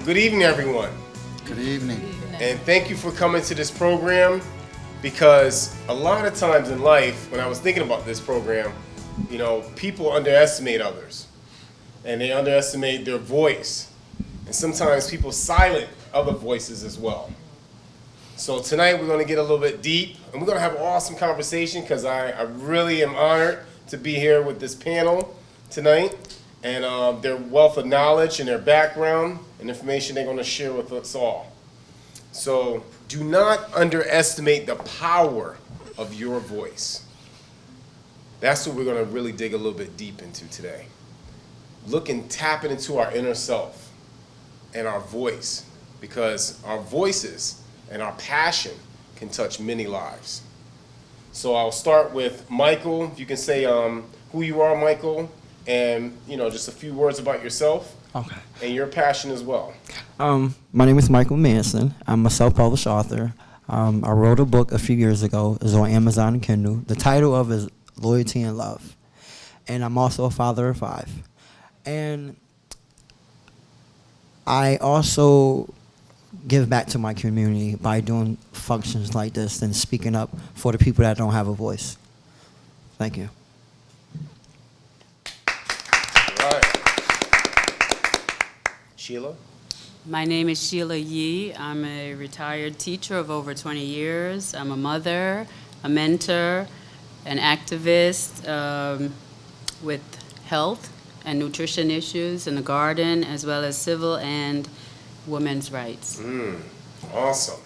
Good evening, everyone. Good evening. And thank you for coming to this program, because a lot of times in life, when I was thinking about this program, people underestimate others and they underestimate their voice. And sometimes people silence other voices as well. So tonight we're going to get a little bit deep and we're going to have an awesome conversation, because I really am honored to be here with this panel tonight, and their wealth of knowledge and their background and information they're going to share with us all. So do not underestimate the power of your voice. That's what we're going to really dig a little bit deep into today. Look and tap it into our inner self and our voice, because our voices and our passion can touch many lives. So I'll start with Michael. If you can say who you are, Michael, and just a few words about yourself. Okay. And your passion as well. My name is Michael Manson. I'm a self-published author. I wrote a book a few years ago. It's on Amazon and Kindle. The title of it is Loyalty and Love. And I'm also a father of 5. And I also give back to my community by doing functions like this and speaking up for the people that don't have a voice. Thank you. All right. Sheila? My name is Sheila Yee. I'm a retired teacher of over 20 years. I'm a mother, a mentor, an activist with health and nutrition issues in the garden, as well as civil and women's rights. Awesome.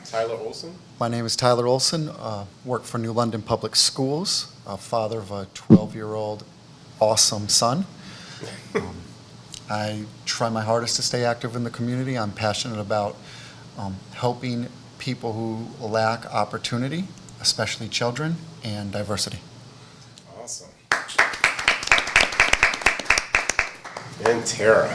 Tyler Olson? My name is Tyler Olson. Work for New London Public Schools. A father of a 12-year-old awesome son. I try my hardest to stay active in the community. I'm passionate about helping people who lack opportunity, especially children, and diversity. Awesome. And Tara?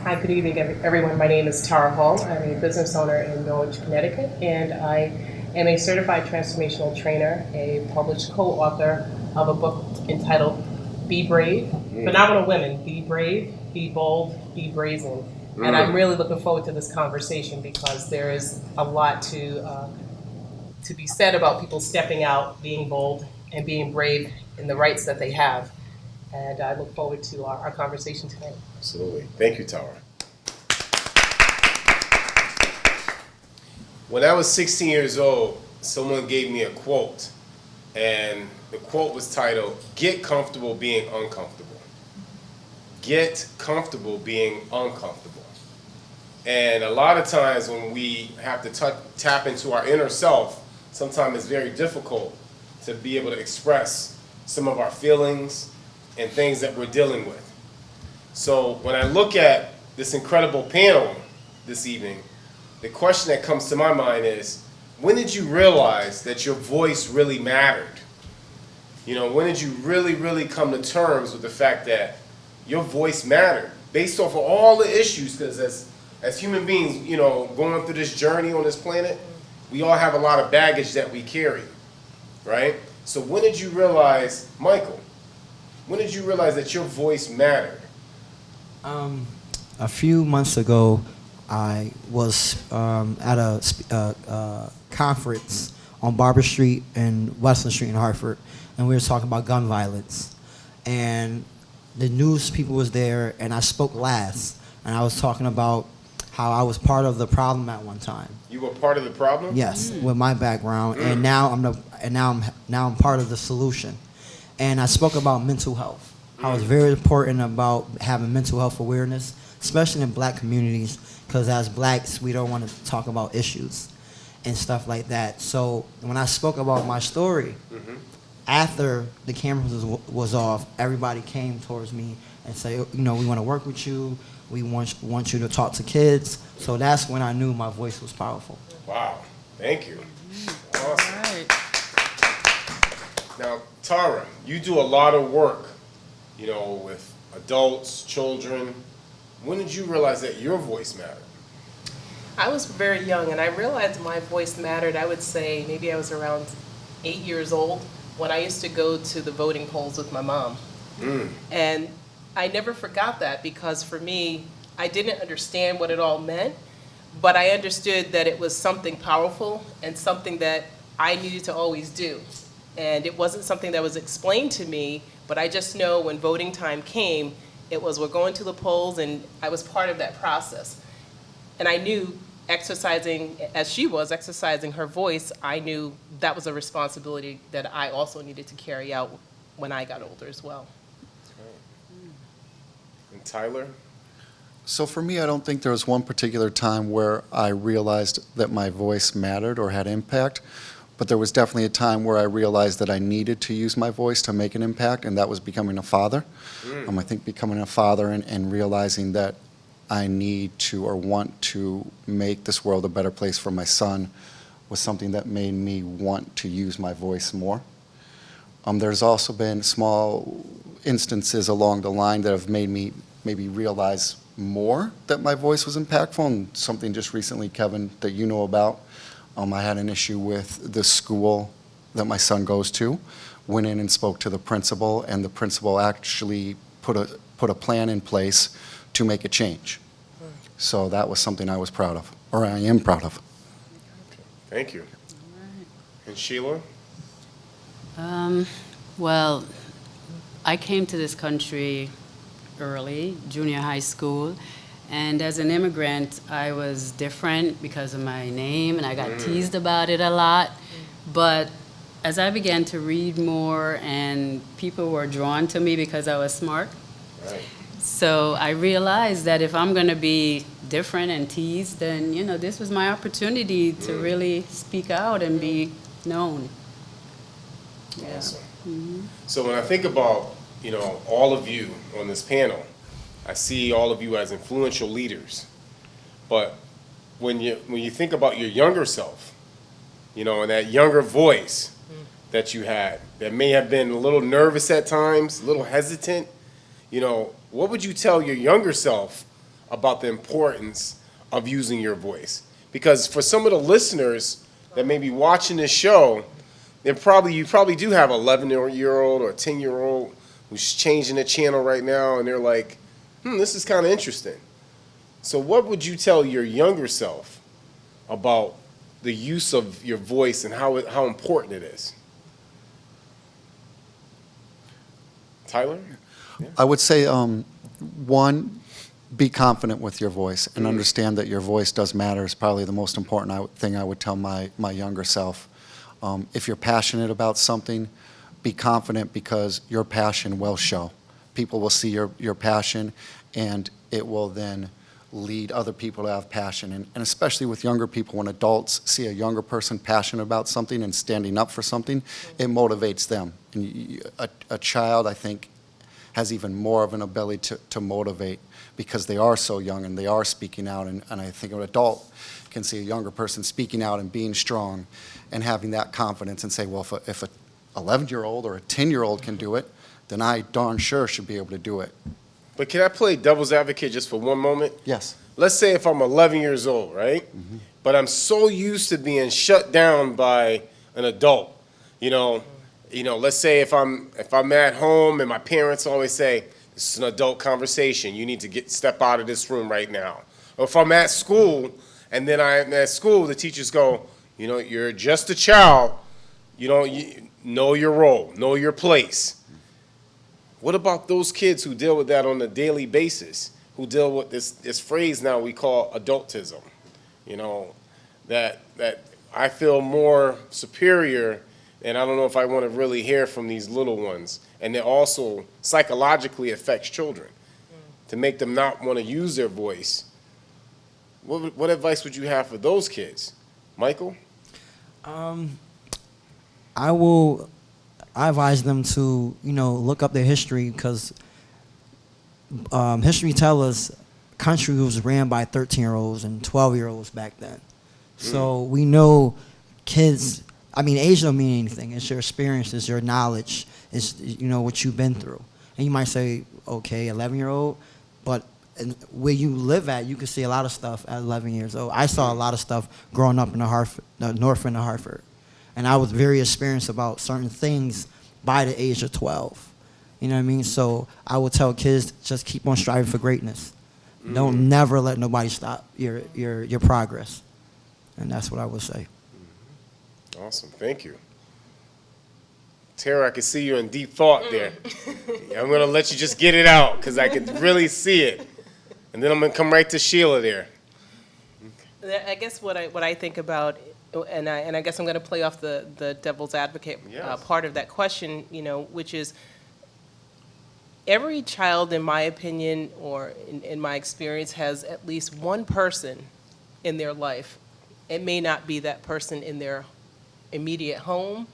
Hi, good evening, everyone. My name is Tara Hall. I'm a business owner in Norwich, Connecticut, and I am a certified transformational trainer, a published co-author of a book entitled Be Brave. Phenomenal Women, Be Brave, Be Bold, Be Brazen. And I'm really looking forward to this conversation, because there is a lot to be said about people stepping out, being bold, and being brave in the rights that they have. And I look forward to our conversation tonight. Absolutely. Thank you, Tara. When I was 16 years old, someone gave me a quote, and the quote was titled, "Get comfortable being uncomfortable." Get comfortable being uncomfortable. And a lot of times when we have to tap into our inner self, sometimes it's very difficult to be able to express some of our feelings and things that we're dealing with. So when I look at this incredible panel this evening, the question that comes to my mind is, when did you realize that your voice really mattered? When did you really come to terms with the fact that your voice mattered, based off of all the issues? Because as human beings, going through this journey on this planet, we all have a lot of baggage that we carry, right? So when did you realize, Michael, when did you realize that your voice mattered? A few months ago, I was at a conference on Barber Street and Western Street in Hartford, and we were talking about gun violence. And the news people was there, and I spoke last, and I was talking about how I was part of the problem at one time. You were part of the problem? Yes, with my background, and now I'm part of the solution. And I spoke about mental health. How it's very important about having mental health awareness, especially in black communities, because as blacks, we don't want to talk about issues and stuff like that. So when I spoke about my story, after the cameras was off, everybody came towards me and said, we want to work with you. We want you to talk to kids. So that's when I knew my voice was powerful. Wow, thank you. Awesome. All right. Now, Tara, you do a lot of work, with adults, children. When did you realize that your voice mattered? I was very young, and I realized my voice mattered. I would say maybe I was around 8 years old when I used to go to the voting polls with my mom. And I never forgot that, because for me, I didn't understand what it all meant, but I understood that it was something powerful and something that I needed to always do. And it wasn't something that was explained to me, but I just know when voting time came, it was, we're going to the polls, and I was part of that process. And I knew, exercising, as she was exercising her voice, I knew that was a responsibility that I also needed to carry out when I got older as well. And Tyler? So for me, I don't think there was one particular time where I realized that my voice mattered or had impact, but there was definitely a time where I realized that I needed to use my voice to make an impact, and that was becoming a father. I think becoming a father and realizing that I need to or want to make this world a better place for my son was something that made me want to use my voice more. There's also been small instances along the line that have made me maybe realize more that my voice was impactful, and something just recently, Kevin, that you know about. I had an issue with the school that my son goes to, went in and spoke to the principal, and the principal actually put a plan in place to make a change. So that was something I was proud of, or I am proud of. Thank you. And Sheila? Well, I came to this country early, junior high school, and as an immigrant, I was different because of my name, and I got teased about it a lot. But as I began to read more, and people were drawn to me because I was smart, Right. so I realized that if I'm going to be different and teased, then, this was my opportunity to really speak out and be known. Yeah. Awesome. So when I think about, all of you on this panel, I see all of you as influential leaders. But when you think about your younger self, and that younger voice that you had, that may have been a little nervous at times, a little hesitant, what would you tell your younger self about the importance of using your voice? Because for some of the listeners that may be watching this show, you probably do have an 11-year-old or a 10-year-old who's changing the channel right now, and they're like, this is kind of interesting. So what would you tell your younger self about the use of your voice and how important it is? Tyler? Yeah. I would say, one, be confident with your voice and understand that your voice does matter is probably the most important thing I would tell my younger self. If you're passionate about something, be confident, because your passion will show. People will see your passion, and it will then lead other people to have passion. And especially with younger people, when adults see a younger person passionate about something and standing up for something, it motivates them. And a child, I think, has even more of an ability to motivate, because they are so young and they are speaking out. And I think an adult can see a younger person speaking out and being strong and having that confidence and say, well, if a 11-year-old or a 10-year-old can do it, then I darn sure should be able to do it. But can I play devil's advocate just for one moment? Yes. Let's say if I'm 11 years old, right? But I'm so used to being shut down by an adult. Let's say if I'm at home and my parents always say, this is an adult conversation, you need to step out of this room right now. Or if I'm at school and then I'm at school, the teachers go, you're just a child, you know your role, know your place. What about those kids who deal with that on a daily basis, who deal with this phrase now we call adultism? That I feel more superior, and I don't know if I want to really hear from these little ones. And it also psychologically affects children to make them not want to use their voice. What advice would you have for those kids? Michael? I advise them to, look up their history, because history tells us country was ran by 13-year-olds and 12-year-olds back then. So we know kids, age don't mean anything. It's your experience, it's your knowledge, it's, what you've been through. And you might say, okay, 11-year-old, but where you live at, you can see a lot of stuff at 11 years old. I saw a lot of stuff growing up in the north end of Hartford. And I was very experienced about certain things by the age of 12. You know what I mean? So I would tell kids, just keep on striving for greatness. Don't never let nobody stop your progress. And that's what I would say. Awesome, thank you. Tara, I can see you in deep thought there. I'm gonna let you just get it out, because I can really see it. And then I'm gonna come right to Sheila there. I guess what I think about, and I guess I'm going to play off the devil's advocate Yes. part of that question, which is every child, in my opinion, or in my experience, has at least one person in their life. It may not be that person in their immediate home.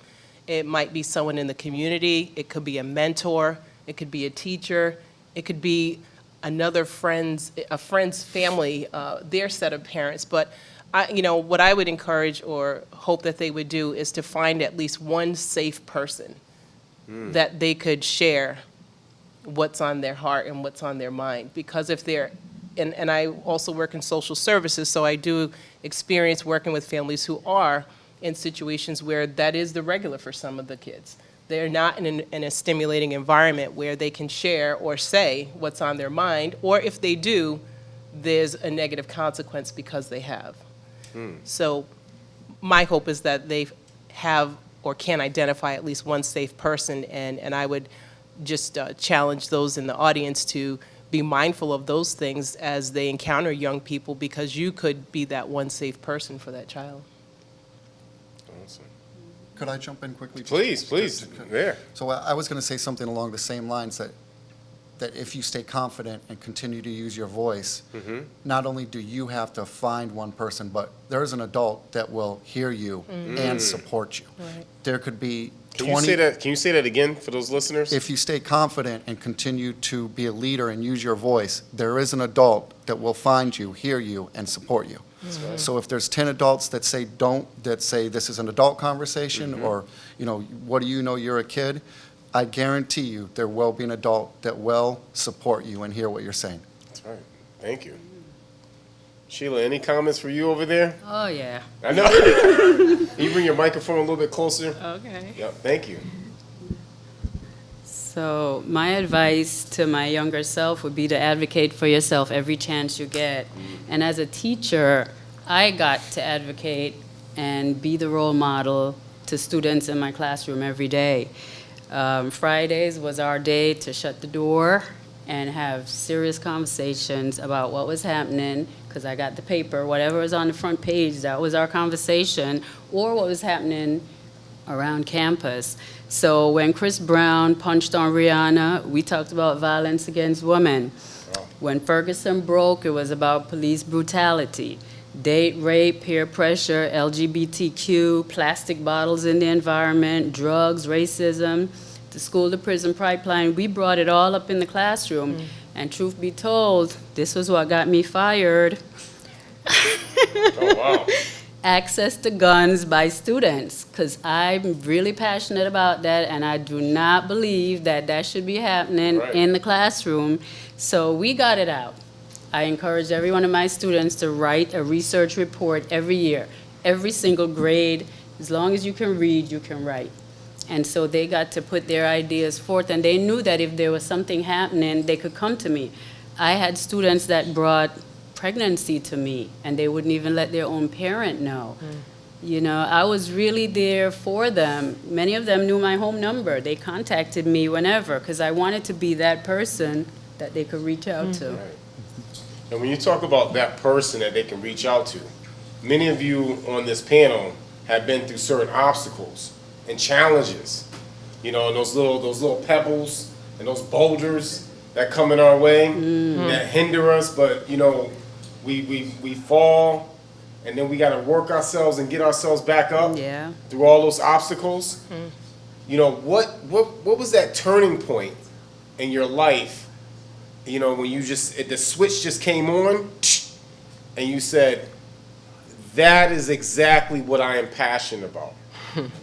It might be someone in the community. It could be a mentor. It could be a teacher. It could be a friend's family, their set of parents. But what I would encourage or hope that they would do is to find at least one safe person that they could share what's on their heart and what's on their mind. Because if they're, and I also work in social services, so I do experience working with families who are in situations where that is the regular for some of the kids. They're not in a stimulating environment where they can share or say what's on their mind, or if they do, there's a negative consequence because they have. So my hope is that they have or can identify at least one safe person, and I would just challenge those in the audience to be mindful of those things as they encounter young people, because you could be that one safe person for that child. Awesome. Could I jump in quickly? Please, there. So I was going to say something along the same lines, that if you stay confident and continue to use your voice, not only do you have to find one person, but there's an adult that will hear you and support you. Right. There could be Can 20. Can you say that again for those listeners? If you stay confident and continue to be a leader and use your voice, there is an adult that will find you, hear you, and support you. right. So if there's 10 adults that say this is an adult conversation, or, what do you know, you're a kid, I guarantee you there will be an adult that will support you and hear what you're saying. That's right. Thank you. Sheila, any comments for you over there? Oh, yeah. I know. Can you bring your microphone a little bit closer? Okay. Yep, thank you. So my advice to my younger self would be to advocate for yourself every chance you get. And as a teacher, I got to advocate and be the role model to students in my classroom every day. Fridays was our day to shut the door and have serious conversations about what was happening, because I got the paper, whatever was on the front page, that was our conversation, or what was happening around campus. So when Chris Brown punched on Rihanna, we talked about violence against women. Wow. When Ferguson broke, it was about police brutality. Date rape, peer pressure, LGBTQ, plastic bottles in the environment, drugs, racism, the school-to-prison pipeline. We brought it all up in the classroom. And truth be told, this was what got me fired. Oh, wow. Access to guns by students, because I'm really passionate about that, and I do not believe that that should be happening Right. in the classroom. So we got it out. I encourage every one of my students to write a research report every year, every single grade. As long as you can read, you can write. And so they got to put their ideas forth, and they knew that if there was something happening, they could come to me. I had students that brought pregnancy to me, and they wouldn't even let their own parent know. I was really there for them. Many of them knew my home number. They contacted me whenever, because I wanted to be that person that they could reach out to. Right. And when you talk about that person that they can reach out to, many of you on this panel have been through certain obstacles and challenges. And those little pebbles and those boulders that come in our way that hinder us, but we fall, and then we got to work ourselves and get ourselves back up Yeah. through all those obstacles. What was that turning point in your life? When the switch just came on, and you said, "That is exactly what I am passionate about.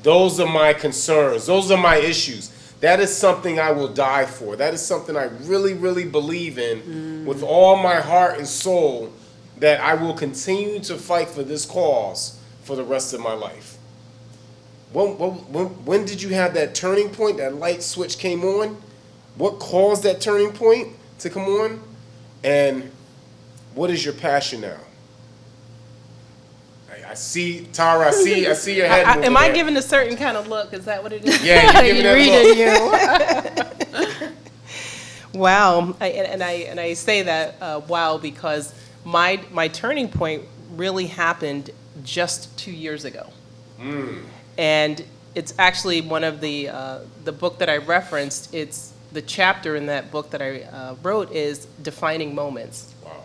Those are my concerns. Those are my issues. That is something I will die for. That is something I really, really believe in with all my heart and soul, that I will continue to fight for this cause for the rest of my life." When did you have that turning point, that light switch came on? what caused that turning point to come on, and what is your passion now? I see, Tara, I see your head moving Am I there. giving a certain kind of look? Is that what it is? Yeah, you're giving that look. Wow, and I say that wow because my turning point really happened just 2 years ago, and it's actually one of the book that I referenced. It's the chapter in that book that I wrote is defining moments. Wow.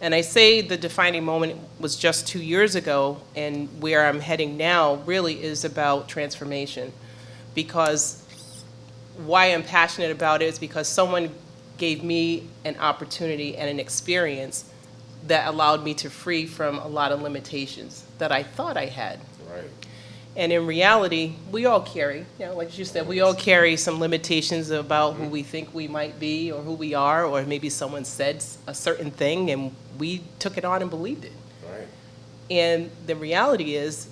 And I say the defining moment was just 2 years ago, and where I'm heading now really is about transformation, because why I'm passionate about it is because someone gave me an opportunity and an experience that allowed me to free from a lot of limitations that I thought I had. Right. And in reality, we all carry, like you said, we all carry some limitations about who we think we might be or who we are, or maybe someone said a certain thing and we took it on and believed it. Right. And the reality is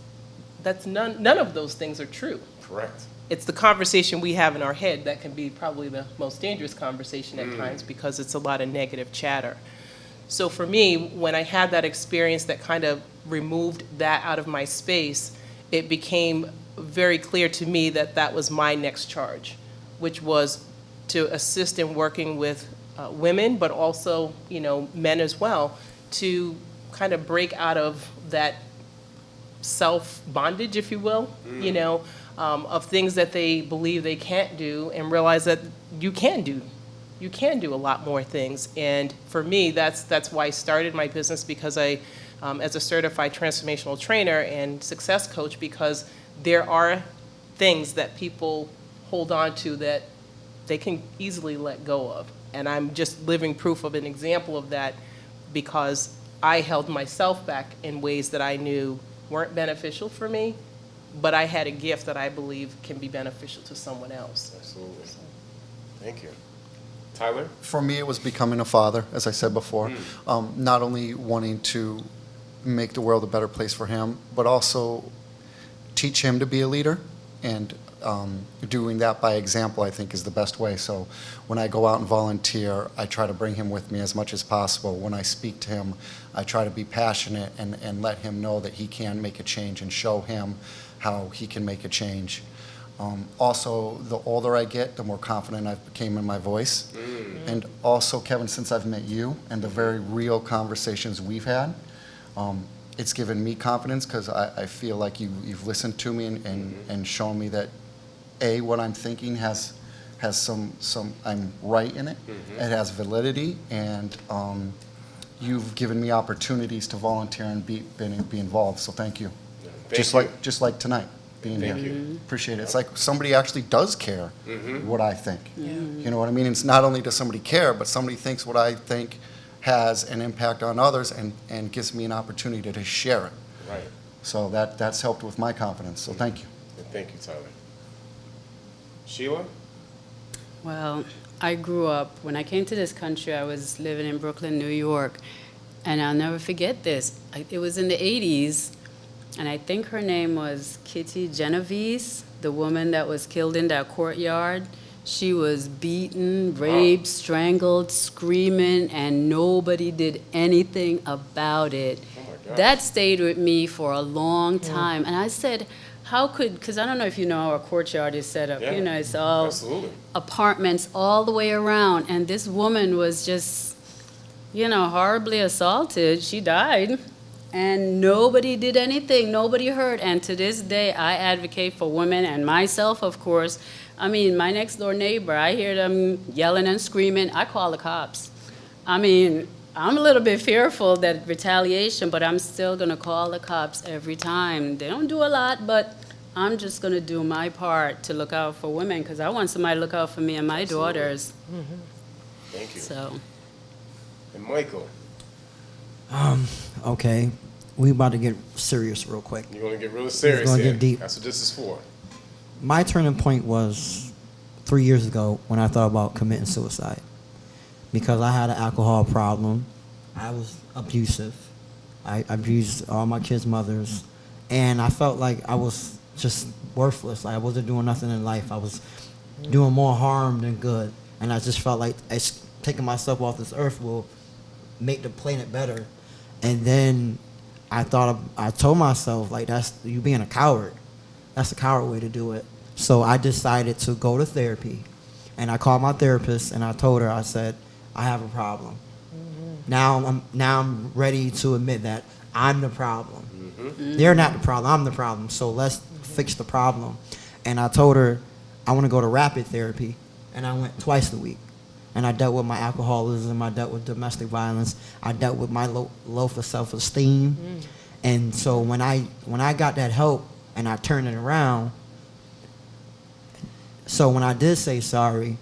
that's none of those things are true. Correct. It's the conversation we have in our head that can be probably the most dangerous conversation at times, because it's a lot of negative chatter. So for me, when I had that experience that kind of removed that out of my space, it became very clear to me that that was my next charge, which was to assist in working with women, but also, men as well, to kind of break out of that self-bondage, if you will, of things that they believe they can't do, and realize that you can do a lot more things. And for me, that's why I started my business, because I, as a certified transformational trainer and success coach, because there are things that people hold on to that they can easily let go of. And I'm just living proof of an example of that, because I held myself back in ways that I knew weren't beneficial for me, but I had a gift that I believe can be beneficial to someone else. Absolutely. Thank you. Tyler? For me, it was becoming a father, as I said before. Not only wanting to make the world a better place for him, but also teach him to be a leader. And doing that by example, I think, is the best way. So when I go out and volunteer, I try to bring him with me as much as possible. When I speak to him, I try to be passionate and let him know that he can make a change, and show him how he can make a change. Also, the older I get, the more confident I became in my voice. And also, Kevin, since I've met you and the very real conversations we've had, it's given me confidence, because I feel like you've listened to me and shown me that, A, what I'm thinking has some I'm right in it. It has validity, and you've given me opportunities to volunteer and be involved. So thank you. Just like tonight, being here. Thank you. Appreciate it. It's like somebody actually does care what I think. You know what I mean? It's not only does somebody care, but somebody thinks what I think has an impact on others, and gives me an opportunity to share it. Right. So that's helped with my confidence. So thank you. And thank you, Tyler. Sheila? Well, I grew up, when I came to this country, I was living in Brooklyn, New York, and I'll never forget this. It was in the 80s, and I think her name was Kitty Genovese, the woman that was killed in that courtyard. She was beaten, raped, strangled, screaming, and nobody did anything about it. Oh my gosh. That stayed with me for a long time. And I said, how could, because I don't know if you know how a courtyard is set up. Yeah, It's all absolutely. apartments all the way around. And this woman was just, horribly assaulted. She died. And nobody did anything. Nobody heard. And to this day, I advocate for women, and myself, of course. I mean, my next door neighbor, I hear them yelling and screaming. I call the cops. I mean, I'm a little bit fearful that retaliation, but I'm still going to call the cops every time. They don't do a lot, but I'm just going to do my part to look out for women, because I want somebody to look out for me and my daughters. Thank you. So, And Michael, Okay, we about to get serious real quick. you're going to get real serious gonna here. get deep. That's what this is for. My turning point was 3 years ago when I thought about committing suicide, because I had an alcohol problem. I was abusive. I abused all my kids' mothers, and I felt like I was just worthless. I wasn't doing nothing in life. I was doing more harm than good. and I just felt like taking myself off this earth will make the planet better. And then I told myself, like, that's you being a coward. That's a coward way to do it. So I decided to go to therapy, and I called my therapist and I told her, I said, I have a problem. Now I'm ready to admit that I'm the problem. They're not the problem. I'm the problem. So let's fix the problem. And I told her I want to go to rapid therapy, and I went twice a week. And I dealt with my alcoholism. I dealt with domestic violence. I dealt with my low for self-esteem. And so when I got that help and I turned it around, so when I did say sorry,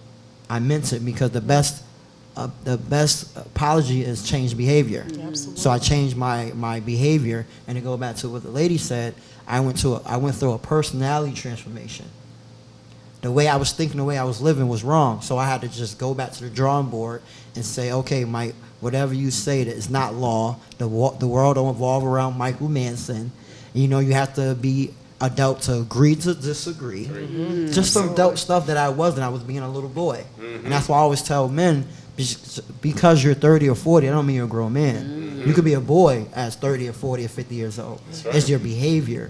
I meant it, because the best apology is change behavior. So I changed my behavior, and to go back to what the lady said, I went through a personality transformation. The way I was thinking, the way I was living was wrong. So I had to just go back to the drawing board and say, okay, Mike, whatever you say that is not law. The world don't revolve around Michael Manson. You know, you have to be adult to agree to disagree. Just some adult stuff that I wasn't. I was being a little boy. And that's why I always tell men, because you're 30 or 40, I don't mean you're a grown man. You could be a boy as 30 or 40 or 50 years old. Right. It's your behavior.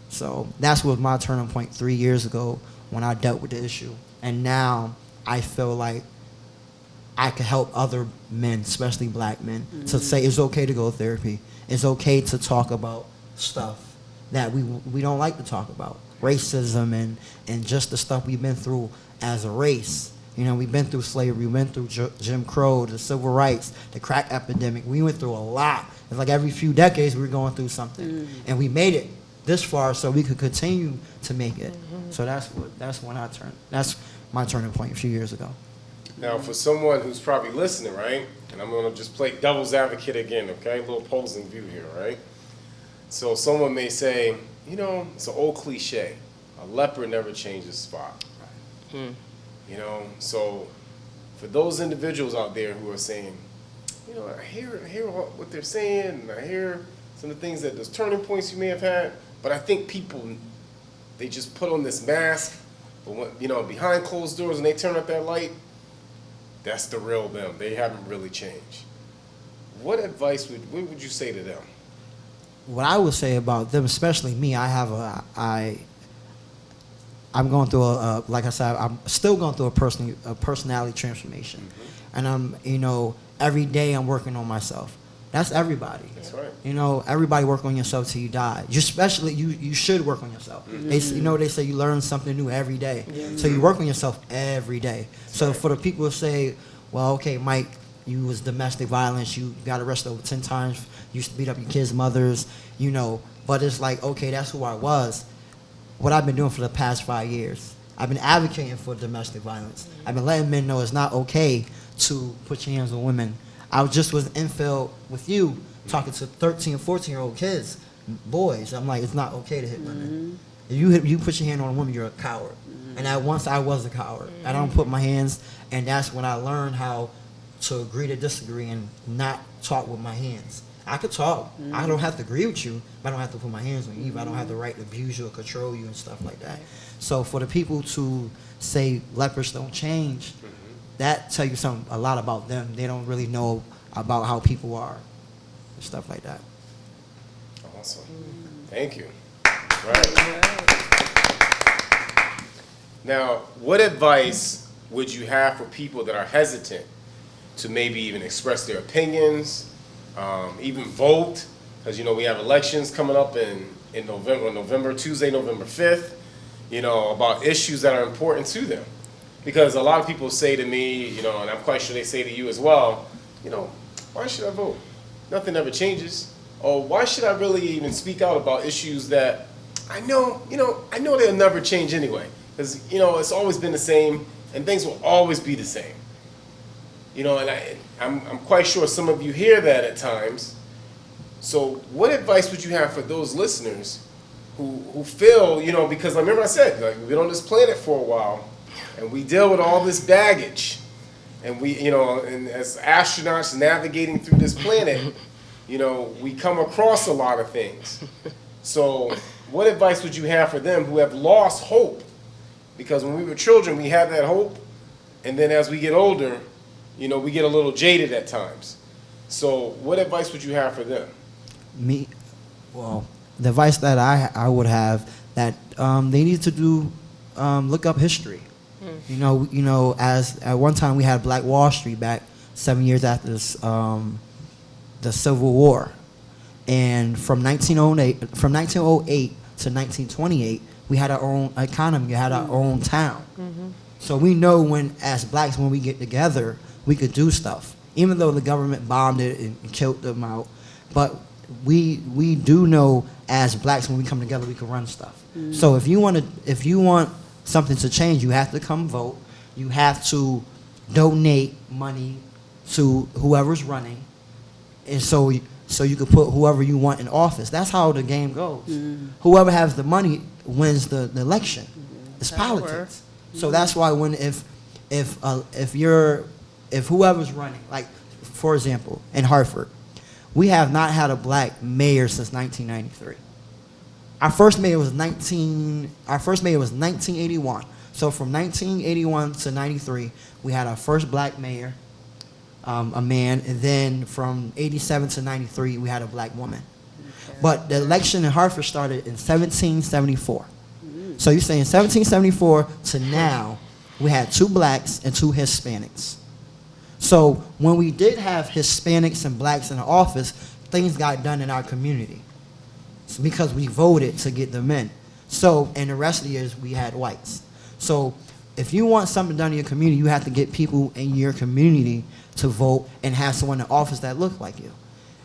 So that's what my turning point 3 years ago, when I dealt with the issue. And now I feel like I can help other men, especially black men, to say it's okay to go to therapy. It's okay to talk about stuff that we don't like to talk about. Racism and just the stuff we've been through as a race. You know, we've been through slavery, we went through Jim Crow, the civil rights, the crack epidemic. We went through a lot. It's like every few decades we were going through something. And we made it this far so we could continue to make it. So that's my turning point a few years ago. Now, for someone who's probably listening, right, and I'm going to just play devil's advocate again, okay, a little opposing view here, right? So someone may say, you know, it's an old cliche, a leper never changes spot. You know, so for those individuals out there who are saying, you know, I hear what they're saying, and I hear some of the things, that those turning points you may have had, but I think people, they just put on this mask, but when, you know, behind closed doors, and they turn up that light, that's the real them. They haven't really changed. What advice what would you say to them? What I would say about them, especially me, I'm going through like I said, I'm still going through a personality transformation. And you know, every day I'm working on myself. That's everybody. That's right. You know, everybody work on yourself till you die. You should work on yourself. They say you learn something new every day. So you work on yourself every day. So for the people who say, well, okay, Mike, you was domestic violence, you got arrested over 10 times, you used to beat up your kids' mothers, you know, but it's like, okay, that's who I was. What I've been doing for the past 5 years, I've been advocating for domestic violence. I've been letting men know it's not okay to put your hands on women. I just was infield with you, talking to 13 and 14-year-old kids, boys. I'm like, it's not okay to hit women. If you put your hand on a woman, you're a coward. And once I was a coward. I don't put my hands, and that's when I learned how to agree to disagree and not talk with my hands. I could talk. I don't have to agree with you, but I don't have to put my hands on you. I don't have the right to abuse you or control you and stuff like that. So for the people to say lepers don't change, that tell you a lot about them. They don't really know about how people are and stuff like that. Awesome. Thank you. Right. Now, what advice would you have for people that are hesitant to maybe even express their opinions, even vote? Because, you know, we have elections coming up in Tuesday, November 5th, you know, about issues that are important to them. Because a lot of people say to me, you know, and I'm quite sure they say to you as well, you know, why should I vote? Nothing ever changes. Or why should I really even speak out about issues that I know they'll never change anyway? Because, you know, it's always been the same, and things will always be the same. You know, and I'm quite sure some of you hear that at times. So what advice would you have for those listeners who feel, you know, because I remember I said, like, we've been on this planet for a while, and we deal with all this baggage. And we, you know, and as astronauts navigating through this planet, you know, we come across a lot of things. So what advice would you have for them who have lost hope? Because when we were children, we had that hope, And then as we get older, we get a little jaded at times. So what advice would you have for them? Well, the advice that I would have that they need to do look up history. As at one time we had Black Wall Street back 7 years after this, the Civil War, and from 1908 to 1928, we had our own economy, we had our own town. So we know as blacks, when we get together, we could do stuff, even though the government bombed it and killed them out. But we do know as blacks, when we come together, we can run stuff. So if you want something to change, you have to come vote. You have to donate money to whoever's running, and so you can put whoever you want in office. That's how the game goes. Whoever has the money wins the election. It's politics. So that's why if whoever's running, like for example in Hartford, we have not had a black mayor since 1993. Our first mayor was 1981. So from 1981 to 93, we had our first black mayor, a man, and then from 87 to 93, we had a black woman. But the election in Hartford started in 1774. So you're saying 1774 to now, we had 2 blacks and 2 Hispanics. So when we did have Hispanics and blacks in the office, things got done in our community. It's because we voted to get them in. So, and the rest of the years, we had whites. So if you want something done in your community, you have to get people in your community to vote and have someone in office that look like you.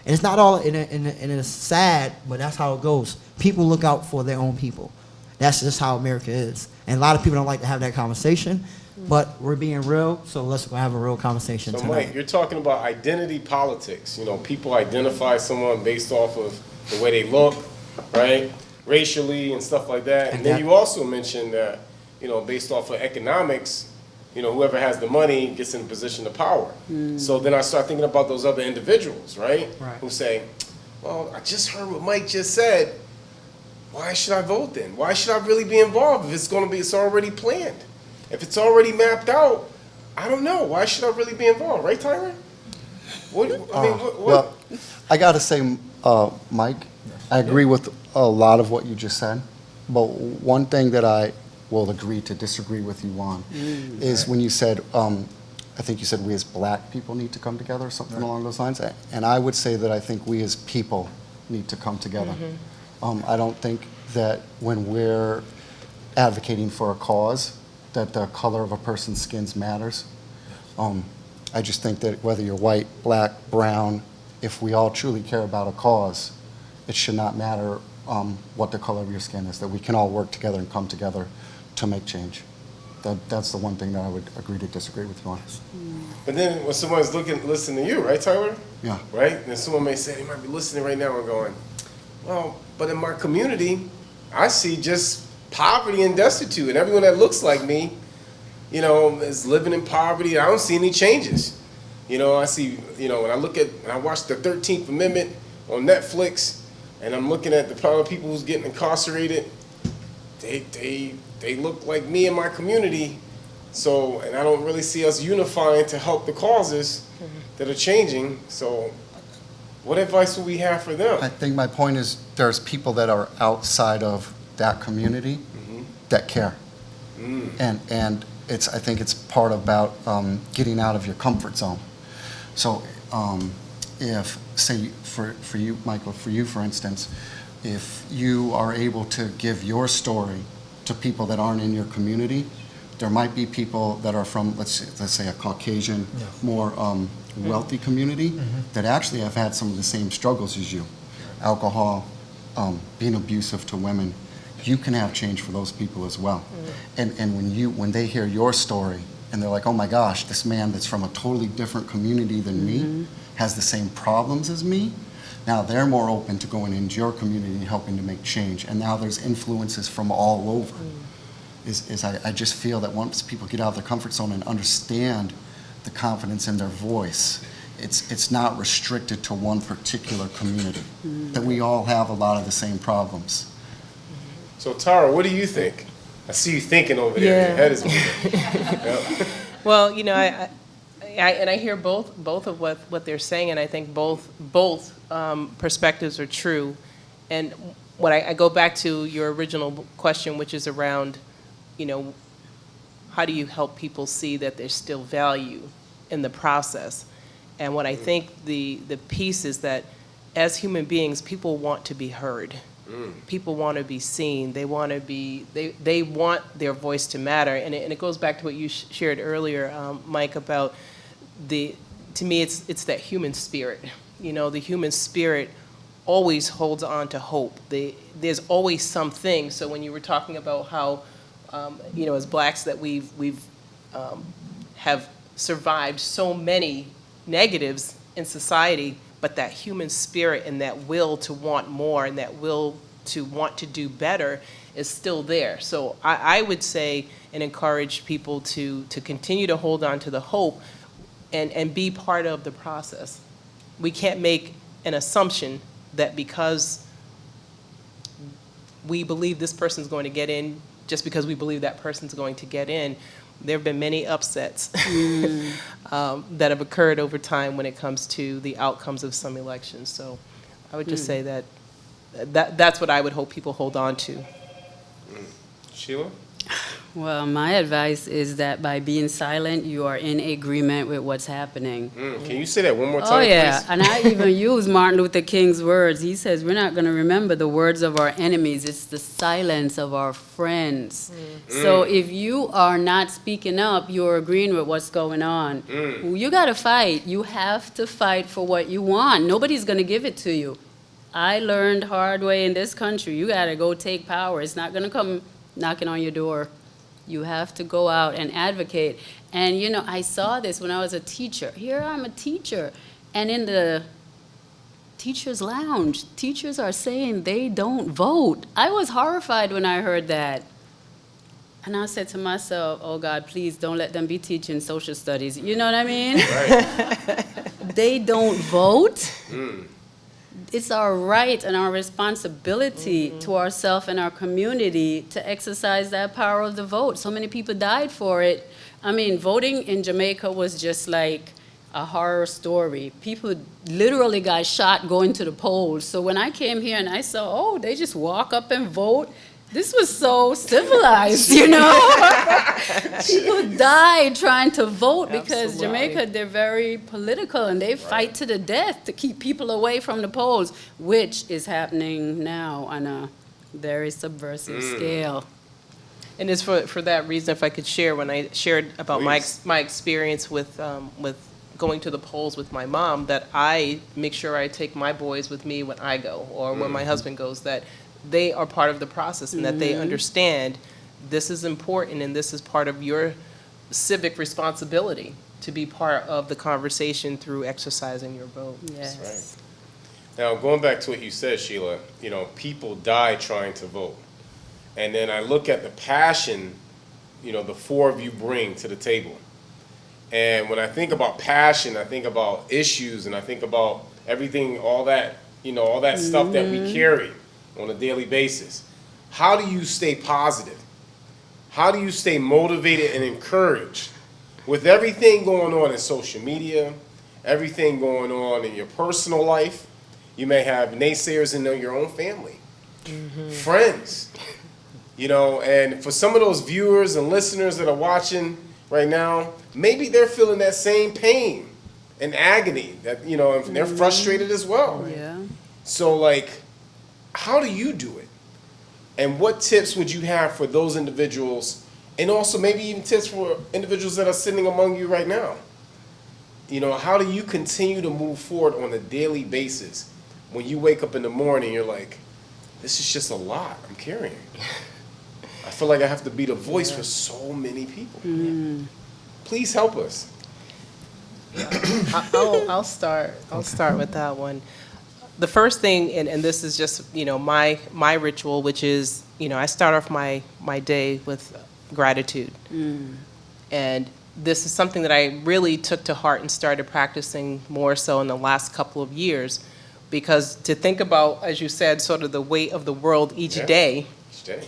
And it's not all, and it's sad, but that's how it goes. People look out for their own people. That's just how America is. And a lot of people don't like to have that conversation, but we're being real, so let's go have a real conversation So tonight. Mike, you're talking about identity politics. People identify someone based off of the way they look, right? Racially and stuff like that. And then you also mentioned that, based off of economics, whoever has the money gets in a position of power. So then I start thinking about those other individuals, right? Who say, well, I just heard what Mike just said. Why should I vote then? Why should I really be involved if it's already planned? If it's already mapped out, I don't know. Why should I really be involved? Right, Tyler? Well, I got to say, Mike, I agree with a lot of what you just said, but one thing that I will agree to disagree with you on is when you said, I think you said we as black people need to come together or something along those lines, and I would say that I think we as people need to come together. I don't think that when we're advocating for a cause that the color of a person's skin matters. I just think that whether you're white, black, brown, if we all truly care about a cause, it should not matter what the color of your skin is, that we can all work together and come together to make change. That's the one thing that I would agree to disagree with you on. But then when someone's listening to you, right, Tyler? Yeah. Right? And someone may say, they might be listening right now and going, well, but in my community, I see just poverty and destitute, and everyone that looks like me, is living in poverty. I don't see any changes. I see, when I watch the 13th Amendment on Netflix, and I'm looking at the amount of people who's getting incarcerated, they look like me in my community. So, and I don't really see us unifying to help the causes that are changing. So, what advice would we have for them? I think my point is there's people that are outside of that community that care. And I think it's part about getting out of your comfort zone. So if, say, for you, Michael, for you, for instance, if you are able to give your story to people that aren't in your community, there might be people that are from, let's say a Caucasian, more wealthy community that actually have had some of the same struggles as you. Alcohol, being abusive to women. You can have change for those people as well. And when they hear your story and they're like, oh my gosh, this man that's from a totally different community than me has the same problems as me, now they're more open to going into your community and helping to make change. And now there's influences from all over. I just feel that once people get out of their comfort zone and understand the confidence in their voice, it's not restricted to one particular community, that we all have a lot of the same problems. So Tara, what do you think? I see you thinking over there. Your head is moving. Well, I hear both of what they're saying, and I think both perspectives are true. And when I go back to your original question, which is around, how do you help people see that there's still value in the process? And what I think the piece is that as human beings, people want to be heard. People want to be seen. They want to be. They want their voice to matter. And it goes back to what you shared earlier, Mike, about to me, it's that human spirit. The human spirit always holds on to hope. There's always something. So when you were talking about how, as blacks that we've have survived so many negatives in society, but that human spirit and that will to want more and that will to want to do better is still there. So I would say and encourage people to continue to hold on to the hope and be part of the process. We can't make an assumption that because we believe this person's going to get in, just because we believe that person's going to get in. There have been many upsets that have occurred over time when it comes to the outcomes of some elections. So I would just say that's what I would hope people hold on to. Sheila? Well, my advice is that by being silent, you are in agreement with what's happening. Can you say that one more time, Oh, yeah. please? And I even use Martin Luther King's words. He says, we're not going to remember the words of our enemies. It's the silence of our friends. So if you are not speaking up, you're agreeing with what's going on. You got to fight. You have to fight for what you want. Nobody's going to give it to you. I learned hard way in this country. You got to go take power. It's not going to come knocking on your door. You have to go out and advocate. And, I saw this when I was a teacher. Here I'm a teacher. And in the teacher's lounge, teachers are saying they don't vote. I was horrified when I heard that. And I said to myself, oh, God, please don't let them be teaching social studies. You know what I mean? Right. They don't vote. It's our right and our responsibility to ourselves and our community to exercise that power of the vote. So many people died for it. I mean, voting in Jamaica was just like a horror story. People literally got shot going to the polls. So when I came here and I saw, oh, they just walk up and vote, this was so civilized, People died trying to vote because Jamaica, they're very political and they fight to the death to keep people away from the polls, which is happening now on a very subversive scale. And it's for that reason, if I could share, when I shared about my experience with going to the polls with my mom, that I make sure I take my boys with me when I go or when my husband goes, that they are part of the process and that they understand this is important and this is part of your civic responsibility to be part of the conversation through exercising your vote. Yes. That's right. Now, going back to what you said, Sheila, people die trying to vote. And then I look at the passion, the four of you bring to the table. And when I think about passion, I think about issues and I think about everything, all that, all that stuff that we carry on a daily basis. How do you stay positive? How do you stay motivated and encouraged with everything going on in social media, everything going on in your personal life? You may have naysayers in your own family, friends, and for some of those viewers and listeners that are watching right now, maybe they're feeling that same pain and agony that, and they're frustrated as well. Yeah. So, how do you do it? And what tips would you have for those individuals, and also maybe even tips for individuals that are sitting among you right now? How do you continue to move forward on a daily basis when you wake up in the morning, you're like, this is just a lot I'm carrying. I feel like I have to be the voice for so many people. Please help us. I'll start with that one. The first thing, and this is just, my ritual, which is, I start off my day with gratitude. And this is something that I really took to heart and started practicing more so in the last couple of years. Because to think about, as you said, sort of the weight of the world each day, Each day.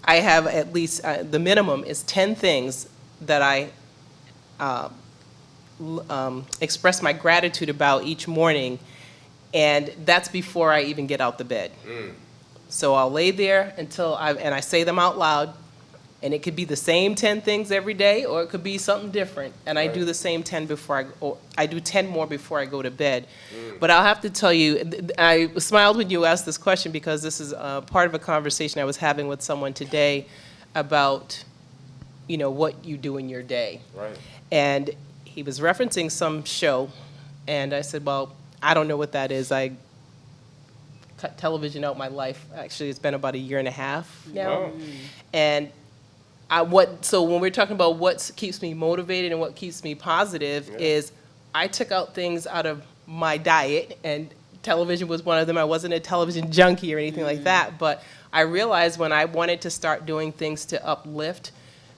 I have at least, the minimum is 10 things that I express my gratitude about each morning, and that's before I even get out the bed. So I'll lay there until I say them out loud, and it could be the same 10 things every day, or it could be something different. And I do the same 10 before I do 10 more before I go to bed. But I'll have to tell you, I smiled when you asked this question because this is part of a conversation I was having with someone today about, what you do in your day. Right. And he was referencing some show, and I said, well, I don't know what that is. I cut television out my life. Actually, it's been about a year and a half now. Wow. And so when we're talking about what keeps me motivated and what keeps me positive is I took out things out of my diet, and television was one of them. I wasn't a television junkie or anything like that, but I realized when I wanted to start doing things to uplift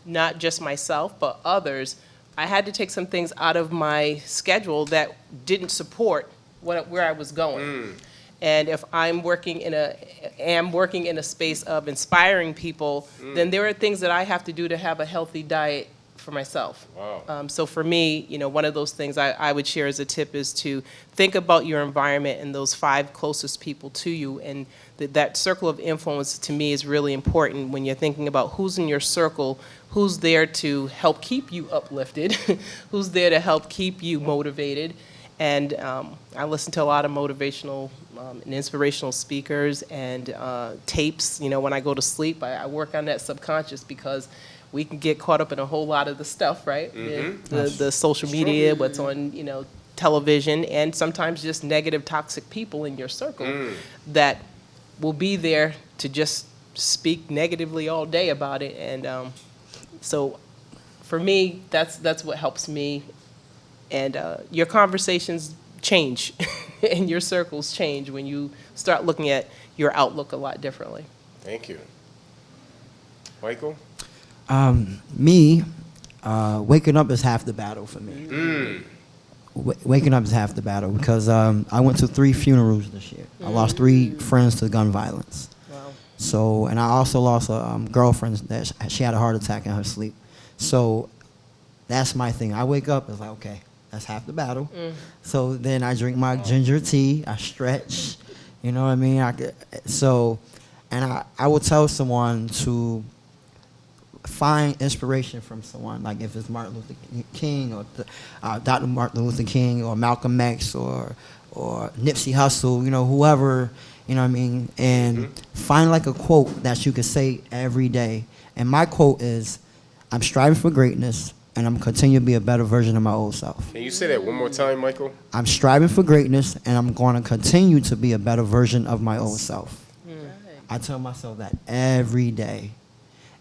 not just myself but others, I had to take some things out of my schedule that didn't support where I was going. And if I'm working in a space of inspiring people, then there are things that I have to do to have a healthy diet for myself. Wow. So for me, one of those things I would share as a tip is to think about your environment and those 5 closest people to you. And that circle of influence to me is really important when you're thinking about who's in your circle, who's there to help keep you uplifted, who's there to help keep you motivated. And I listen to a lot of motivational and inspirational speakers and tapes. When I go to sleep, I work on that subconscious because we can get caught up in a whole lot of the stuff, right? The social media, what's on, television, and sometimes just negative, toxic people in your circle that will be there to just speak negatively all day about it. And so for me, that's what helps me. And your conversations change and your circles change when you start looking at your outlook a lot differently. Thank you. Michael? Me, waking up is half the battle for me. Waking up is half the battle because I went to 3 funerals this year. I lost 3 friends to gun violence. Wow. So, and I also lost a girlfriend that she had a heart attack in her sleep. So that's my thing. I wake up, it's like, okay, that's half the battle. So then I drink my ginger tea, I stretch, you know what I mean? I would tell someone to find inspiration from someone, like if it's Martin Luther King or Dr. Martin Luther King or Malcolm X or Nipsey Hussle, whoever, you know what I mean? And find like a quote that you could say every day. And my quote is, I'm striving for greatness, and I'm continuing to be a better version of my old self. Can you say that one more time, Michael? I'm striving for greatness, and I'm going to continue to be a better version of my old self. I tell myself that every day.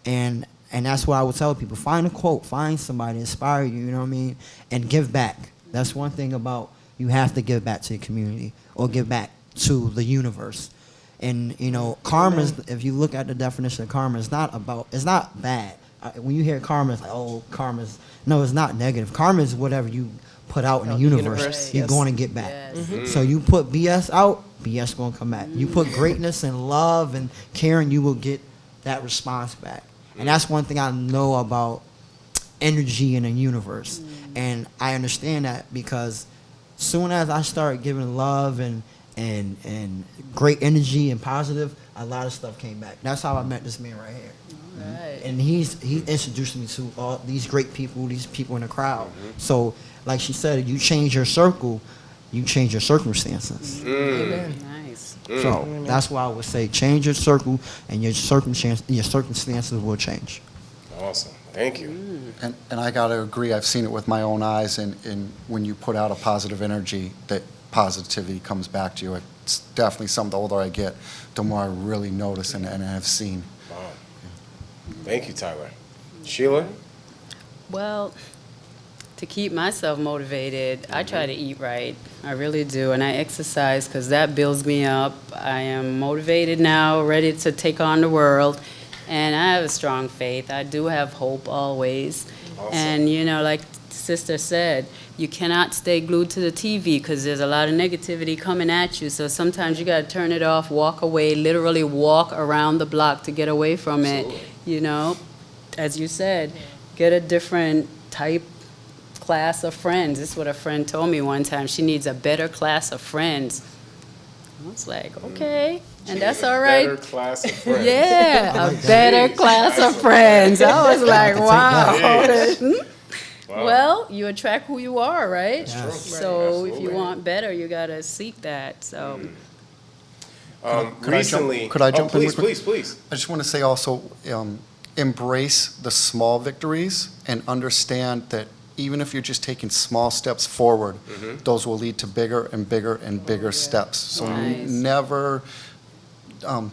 And that's what I would tell people. Find a quote. Find somebody to inspire you, you know what I mean? And give back. That's one thing about you have to give back to your community or give back to the universe. And, karma, if you look at the definition of karma, it's not bad. When you hear karma, it's like, oh, no, it's not negative. Karma is whatever you put out in the universe, you're going to get back. Yes. So you put BS out, BS going to come back. You put greatness and love and caring, you will get that response back. And that's one thing I know about energy in the universe. And I understand that because soon as I start giving love and great energy and positive, a lot of stuff came back. That's how I met this man right here. Right. And he introduced me to all these great people, these people in the crowd. So, like she said, you change your circle, you change your circumstances. Nice. So that's why I would say change your circle, and your circumstances will change. Awesome. Thank you. And I got to agree, I've seen it with my own eyes, and when you put out a positive energy, that positivity comes back to you. It's definitely something, the older I get, the more I really notice and have seen. Wow. Thank you, Tyler. Sheila? Well, to keep myself motivated, I try to eat right. I really do. And I exercise because that builds me up. I am motivated now, ready to take on the world. And I have a strong faith. I do have hope always. Awesome. And, like Sister said, you cannot stay glued to the TV because there's a lot of negativity coming at you. So sometimes you got to turn it off, walk away, literally walk around the block to get away from it. As you said, get a different type class of friends. This is what a friend told me one time. She needs a better class of friends. I was like, okay, and that's all right. Better class of friends. Yeah, a better class of friends. I was like, wow. Wow. Well, you attract who you are, right? Yes. True. So if you Absolutely. want better, you gotta seek that. So Recently, could I jump in please, real quick? please. I just want to say also, embrace the small victories and understand that even if you're just taking small steps forward, those will lead to bigger and bigger and bigger steps. So Nice. never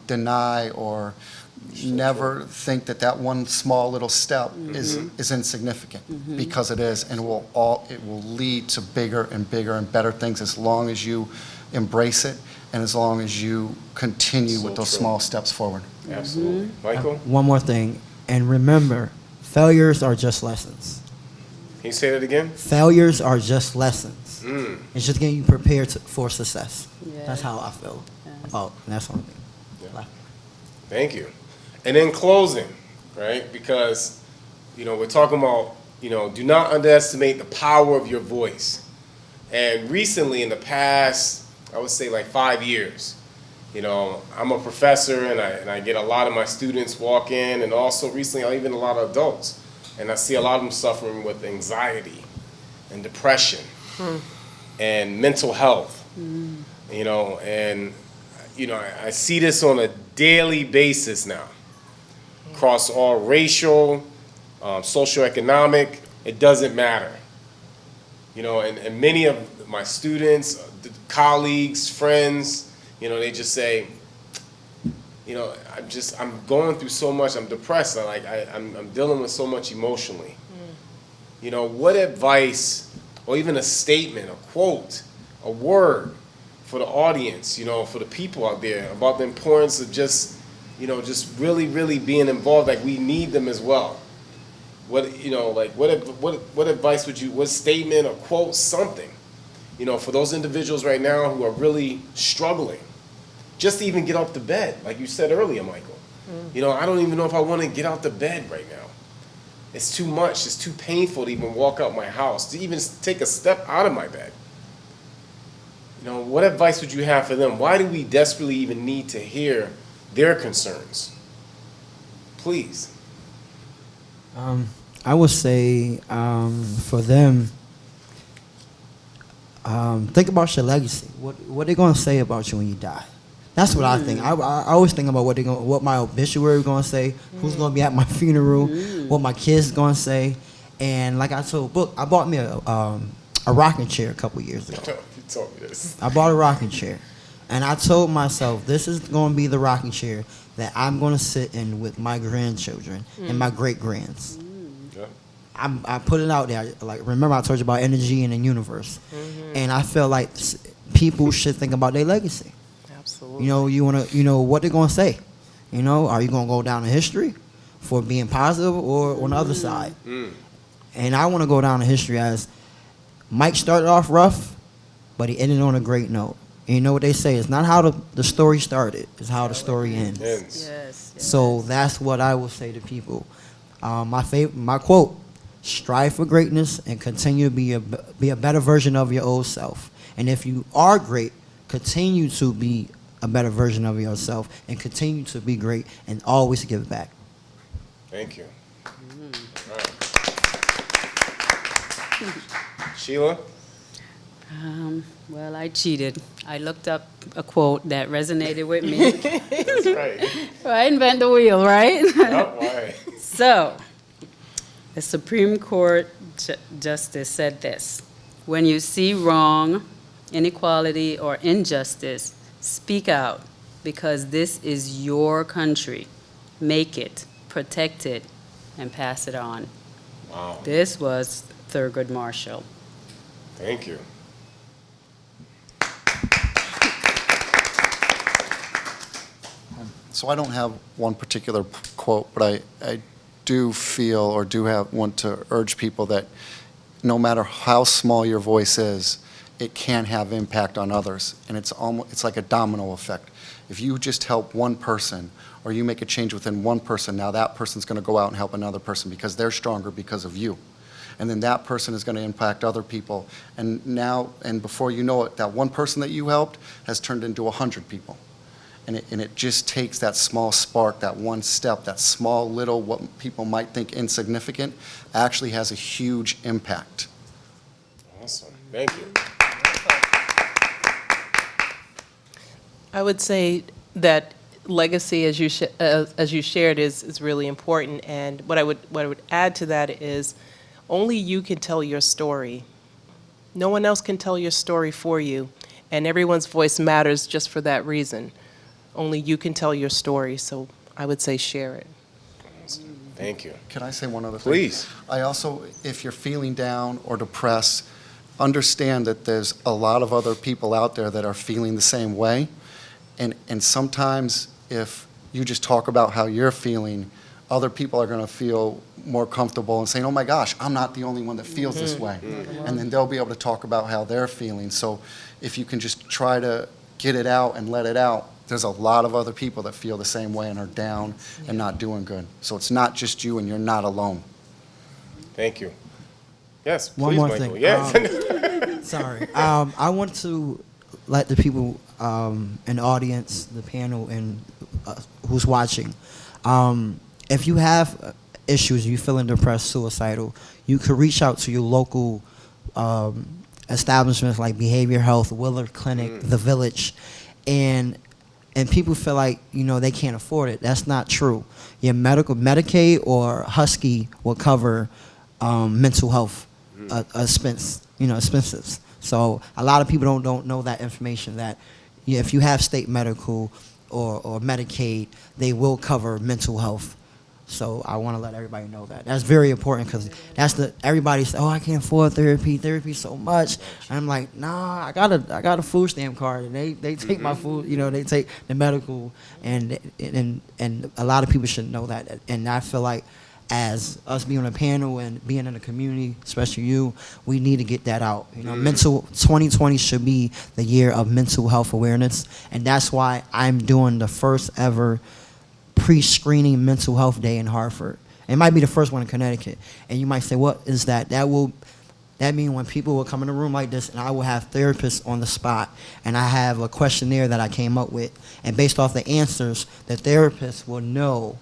deny or never think that that one small little step is insignificant, because it is, and it will lead to bigger and bigger and better things as long as you embrace it and as long as you continue So with those true. small steps forward. Absolutely. Michael, One more thing, and remember, failures are just lessons. can you say that again? Failures are just lessons. Mm. It's just getting you prepared for success. Yeah. That's how I feel. Yes. Oh, and that's one thing. Yeah. Thank you. And in closing, right, because, we're talking about, do not underestimate the power of your voice. And recently, in the past, I would say like 5 years, I'm a professor and I get a lot of my students walk in, and also recently even a lot of adults. And I see a lot of them suffering with anxiety and depression and mental health, and, I see this on a daily basis now, across all racial, socioeconomic, it doesn't matter. And many of my students, colleagues, friends, they just say, I'm going through so much, I'm depressed, I'm dealing with so much emotionally. What advice, or even a statement, a quote, a word for the audience, for the people out there about the importance of just really, really being involved, like we need them as well. What advice would you, what statement or quote, something, for those individuals right now who are really struggling, just to even get out the bed, like you said earlier, Michael. I don't even know if I want to get out the bed right now. It's too much, it's too painful to even walk out my house, to even take a step out of my bed. What advice would you have for them? Why do we desperately even need to hear their concerns? Please. I would say for them, think about your legacy. What they gonna say about you when you die? That's what I think. I always think about what my obituary gonna say, who's gonna be at my funeral, what my kids gonna say, and like I told Book, I bought me a rocking chair a couple years ago. You told me this. I bought a rocking chair, and I told myself this is gonna be the rocking chair that I'm gonna sit in with my grandchildren and my great grands. Yeah. I put it out there. Like, remember I told you about energy in the universe, and I feel like people should think about their legacy. Absolutely. You wanna, what they're gonna say. Are you gonna go down in history for being positive or on the other side? And I want to go down in history as Mike started off rough, but he ended on a great note. And you know what they say? It's not how the story started; it's how the story ends. yes. So that's what I will say to people. My quote: strive for greatness and continue to be a better version of your old self. And if you are great, continue to be a better version of yourself and continue to be great and always give back. Thank you. All right. Sheila? Well, I cheated. I looked up a quote that resonated with me. That's right. I invent the wheel, right? Yep, all right. So, the Supreme Court justice said this: when you see wrong, inequality, or injustice, speak out, because this is your country. Make it, protect it, and pass it on. Wow. This was Thurgood Marshall. Thank you. So I don't have one particular quote, but I do feel or want to urge people that no matter how small your voice is, it can have impact on others, and it's like a domino effect. If you just help one person, or you make a change within one person, now that person's going to go out and help another person because they're stronger because of you. And then that person is going to impact other people. And now, and before you know it, that one person that you helped has turned into 100 people. And it just takes that small spark, that one step, that small little, what people might think insignificant, actually has a huge impact. Awesome. Thank you. I would say that legacy, as you shared, is really important. And what I would add to that is only you can tell your story. No one else can tell your story for you, and everyone's voice matters just for that reason. Only you can tell your story, so I would say share it. Thank you. Can I say one other thing? Please. I also, if you're feeling down or depressed, understand that there's a lot of other people out there that are feeling the same way. And sometimes if you just talk about how you're feeling, other people are going to feel more comfortable and saying, oh my gosh, I'm not the only one that feels this way. And then they'll be able to talk about how they're feeling. So if you can just try to get it out and let it out, there's a lot of other people that feel the same way and are down and not doing good. So it's not just you, and you're not alone. Thank you. Yes, please, One more Michael. thing. Yes. Sorry. I want to let the people in the audience, the panel, and who's watching, if you have issues, you feeling depressed, suicidal, you could reach out to your local establishments like Behavior Health, Willard Clinic, The Village, and people feel like, they can't afford it. That's not true. Your Medicaid or Husky will cover mental health expenses. So a lot of people don't know that information, that if you have state medical or Medicaid, they will cover mental health. So I want to let everybody know that. That's very important, because everybody says, oh, I can't afford therapy so much. And I'm like, nah, I got a food stamp card, and they take my food, they take the medical, and a lot of people should know that. And I feel like, as us being on a panel and being in the community, especially you, we need to get that out. 2020 should be the year of mental health awareness, and that's why I'm doing the first ever pre-screening mental health day in Hartford. It might be the first one in Connecticut. And you might say, what is that? That means when people will come in a room like this, and I will have therapists on the spot, and I have a questionnaire that I came up with, and based off the answers, the therapist will know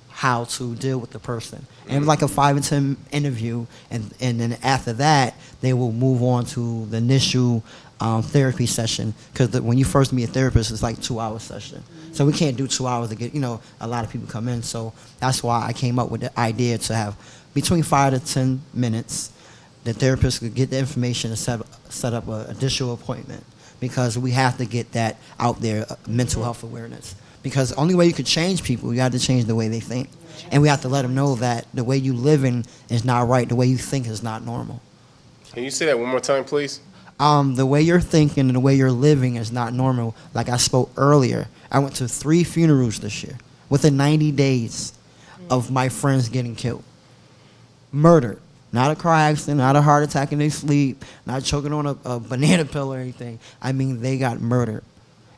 how to deal with the person. And it was like a 5 and 10 interview, and then after that, they will move on to the initial therapy session, because when you first meet a therapist, it's like 2-hour session. So we can't do 2 hours to get, a lot of people come in. So that's why I came up with the idea to have between 5 to 10 minutes, the therapist could get the information and set up an additional appointment, because we have to get that out there, mental health awareness. Because the only way you could change people, you have to change the way they think. And we have to let them know that the way you living is not right, the way you think is not normal. Can you say that one more time, please? The way you're thinking and the way you're living is not normal. Like I spoke earlier, I went to 3 funerals this year within 90 days of my friends getting killed. Murdered. Not a car accident, not a heart attack in their sleep, not choking on a banana peel or anything. I mean, they got murdered.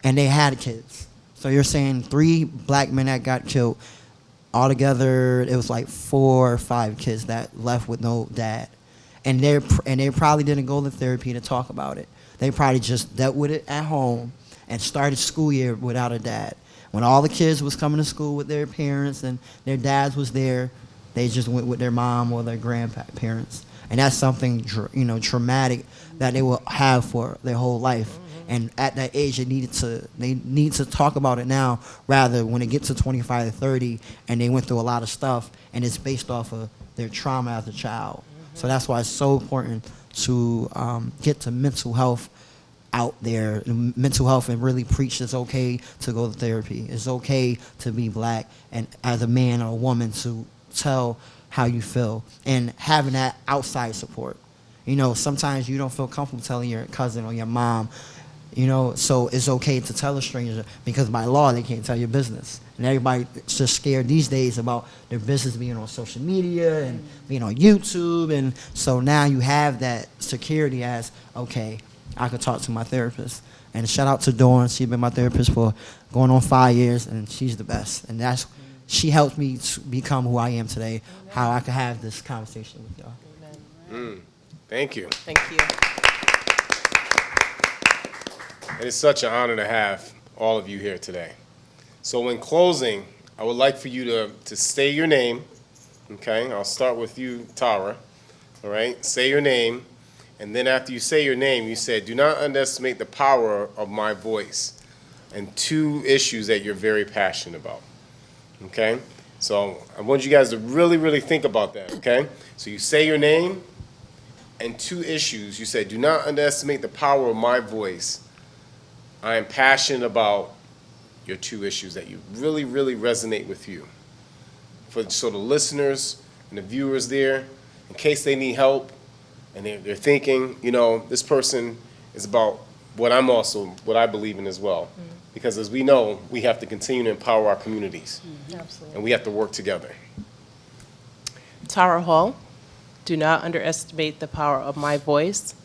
And they had kids. So you're saying 3 black men that got killed, altogether it was like 4 or 5 kids that left with no dad. And they probably didn't go to therapy to talk about it. They probably just dealt with it at home and started school year without a dad. When all the kids was coming to school with their parents and their dads was there, they just went with their mom or their grandparents. And that's something traumatic that they will have for their whole life. And at that age, they need to talk about it now, rather when it gets to 25 to 30 and they went through a lot of stuff and it's based off of their trauma as a child. So that's why it's so important to get to mental health out there, mental health, and really preach it's okay to go to therapy. It's okay to be black, and as a man or a woman to tell how you feel, and having that outside support. Sometimes you don't feel comfortable telling your cousin or your mom, so it's okay to tell a stranger, because by law they can't tell your business. And everybody's just scared these days about their business being on social media and being on YouTube. And so now you have that security as, okay, I could talk to my therapist. And shout out to Dawn. She's been my therapist for going on 5 years, and she's the best. And she helped me to become who I am today, how I could have this conversation with y'all. Thank you. Thank you. It is such an honor to have all of you here today. So in closing, I would like for you to say your name, okay? I'll start with you, Tara, all right? Say your name, and then after you say your name, you said, do not underestimate the power of my voice, and 2 issues that you're very passionate about, okay? So I want you guys to really, really think about that, okay? So you say your name, and 2 issues. You said, do not underestimate the power of my voice. I am passionate about your 2 issues that you really, really resonate with you. So the listeners and the viewers there, in case they need help and they're thinking, this person is about what I believe in as well. Because as we know, we have to continue to empower our communities. Absolutely. And we have to work together. Tara Hall, do not underestimate the power of my voice.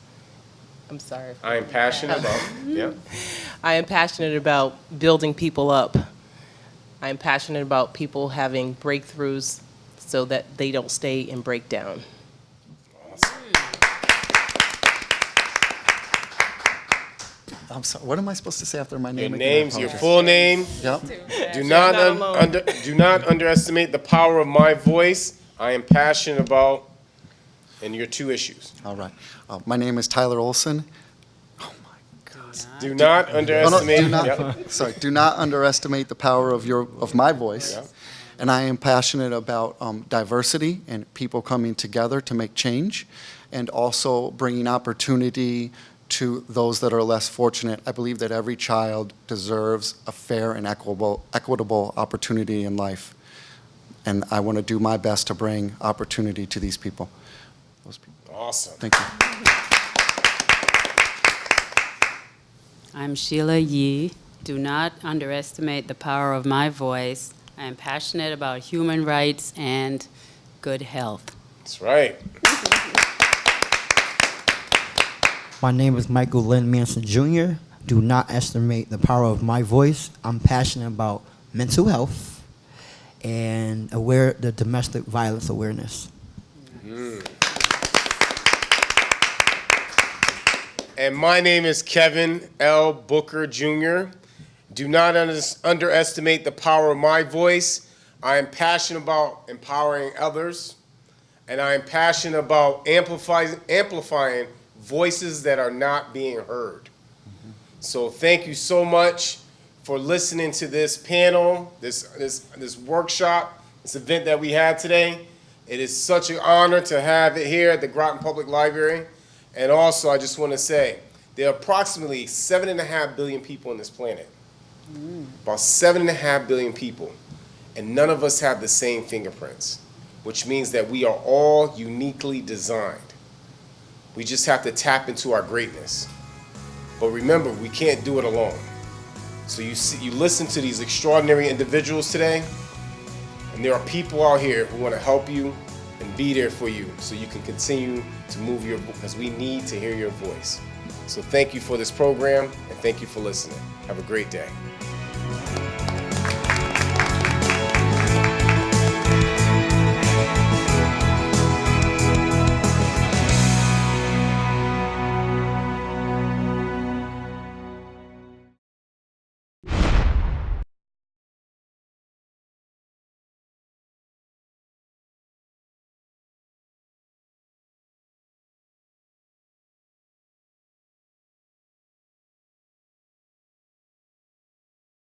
I'm sorry. I am passionate about, yeah. I am passionate about building people up. I am passionate about people having breakthroughs so that they don't stay in breakdown. I'm sorry, what am I supposed to say after my name Your again? name's your full name. Yep. Do not, not alone. do not underestimate the power of my voice. I am passionate about, and your 2 issues. All right. My name is Tyler Olson. Oh, my God. Do not underestimate. do not, Yep. sorry, do not underestimate the power of my voice. Yeah. And I am passionate about diversity and people coming together to make change, and also bringing opportunity to those that are less fortunate. I believe that every child deserves a fair and equitable opportunity in life. And I want to do my best to bring opportunity to these people. Those people. Awesome. Thank you. I'm Sheila Yee. Do not underestimate the power of my voice. I am passionate about human rights and good health. That's right. My name is Michael Lynn Manson Jr. Do not estimate the power of my voice. I'm passionate about mental health and the domestic violence awareness. And my name is Kevin L. Booker Jr. Do not underestimate the power of my voice. I am passionate about empowering others, and I am passionate about amplifying voices that are not being heard. So thank you so much for listening to this panel, this workshop, this event that we had today. It is such an honor to have it here at the Groton Public Library. And also, I just want to say, there are approximately 7.5 billion people on this planet. About 7.5 billion people. And none of us have the same fingerprints, which means that we are all uniquely designed. We just have to tap into our greatness. But remember, we can't do it alone. So you listen to these extraordinary individuals today, and there are people out here who want to help you and be there for you so you can continue to move because we need to hear your voice. So thank you for this program, and thank you for listening. Have a great day.